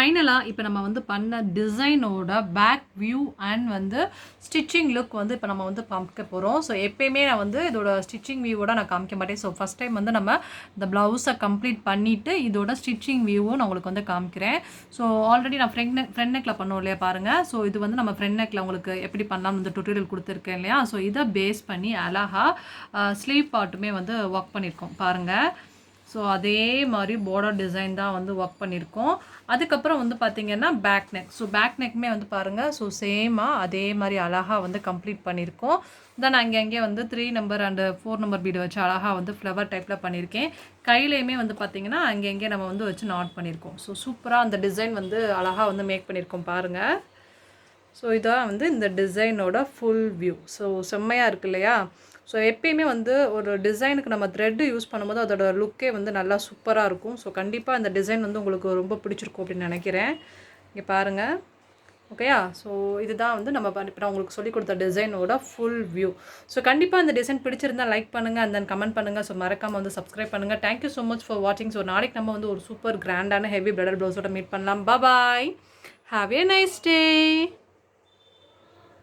ஃபைனலாக இப்போ நம்ம வந்து பண்ண டிசைனோட பேக் வியூ அண்ட் வந்து ஸ்டிச்சிங் லுக் வந்து இப்போ நம்ம வந்து காமிக்க போகிறோம். ஸோ எப்பயுமே நான் வந்து இதோட ஸ்டிச்சிங் வியூவோட நான் காமிக்க மாட்டேன். ஸோ ஃபஸ்ட் டைம் வந்து நம்ம இந்த ப்ளவுஸை கம்ப்ளீட் பண்ணிவிட்டு இதோட ஸ்டிச்சிங் வியூவும் நான் உங்களுக்கு வந்து காமிக்கிறேன். ஸோ ஆல்ரெடி நான் ஃப்ரண்ட் நெக்கில் பண்ணோம் இல்லையா பாருங்கள். ஸோ இது வந்து நம்ம ஃப்ரண்ட் நெக்கில் உங்களுக்கு எப்படி பண்ணலாம் இந்த டுட்டோரியல் கொடுத்துருக்கேன் இல்லையா. ஸோ இதை பேஸ் பண்ணி அழகாக ஸ்லீவ் பார்ட்டுமே வந்து ஒர்க் பண்ணியிருக்கோம் பாருங்கள். ஸோ அதே மாதிரி பார்டர் டிசைன் தான் வந்து ஒர்க் பண்ணியிருக்கோம். அதுக்கப்புறம் வந்து பார்த்திங்கன்னா பேக் நெக். ஸோ பேக் நெக்குமே வந்து பாருங்கள். ஸோ சேமாக அதே மாதிரி அழகாக வந்து கம்ப்ளீட் பண்ணியிருக்கோம். தென் அங்கே வந்து 3 நம்பர் அண்டு 4 நம்பர் பீடு வச்சு அழகாக வந்து ஃப்ளவர் டைப்பில் பண்ணியிருக்கேன். கையிலையுமே வந்து பார்த்திங்கன்னா அங்கே நம்ம வந்து வச்சு நாட் பண்ணியிருக்கோம். ஸோ சூப்பராக அந்த டிசைன் வந்து அழகாக வந்து மேக் பண்ணியிருக்கோம் பாருங்கள். ஸோ இதான் வந்து இந்த டிசைனோட ஃபுல் வியூ. ஸோ செம்மையாக இருக்கு இல்லையா. ஸோ எப்பயுமே வந்து ஒரு டிசைனுக்கு நம்ம த்ரெட்டு யூஸ் பண்ணும்போது அதோட லுக்கே வந்து நல்லா சூப்பராக இருக்கும். ஸோ கண்டிப்பாக இந்த டிசைன் வந்து உங்களுக்கு ரொம்ப பிடிச்சிருக்கும் அப்படின்னு நினைக்கிறேன். இங்கே பாருங்கள். ஓகேயா. ஸோ இதுதான் வந்து நம்ம இப்போ நான் உங்களுக்கு சொல்லிக் கொடுத்த டிசைனோட ஃபுல் வியூ. ஸோ கண்டிப்பாக இந்த டிசைன் பிடிச்சிருந்தால் லைக் பண்ணுங்கள் அண்ட் தென் கமெண்ட் பண்ணுங்கள். ஸோ மறக்காமல் வந்து சப்ஸ்கிரைப் பண்ணுங்கள். தேங்க்யூ ஸோ மச் ஃபார் வாட்சிங். ஸோ நாளைக்கு நம்ம வந்து ஒரு சூப்பர் கிராண்டான ஹெவி பிரைடல் ப்ளவுஸோட மீட் பண்ணலாம். Bye. Have a nice day.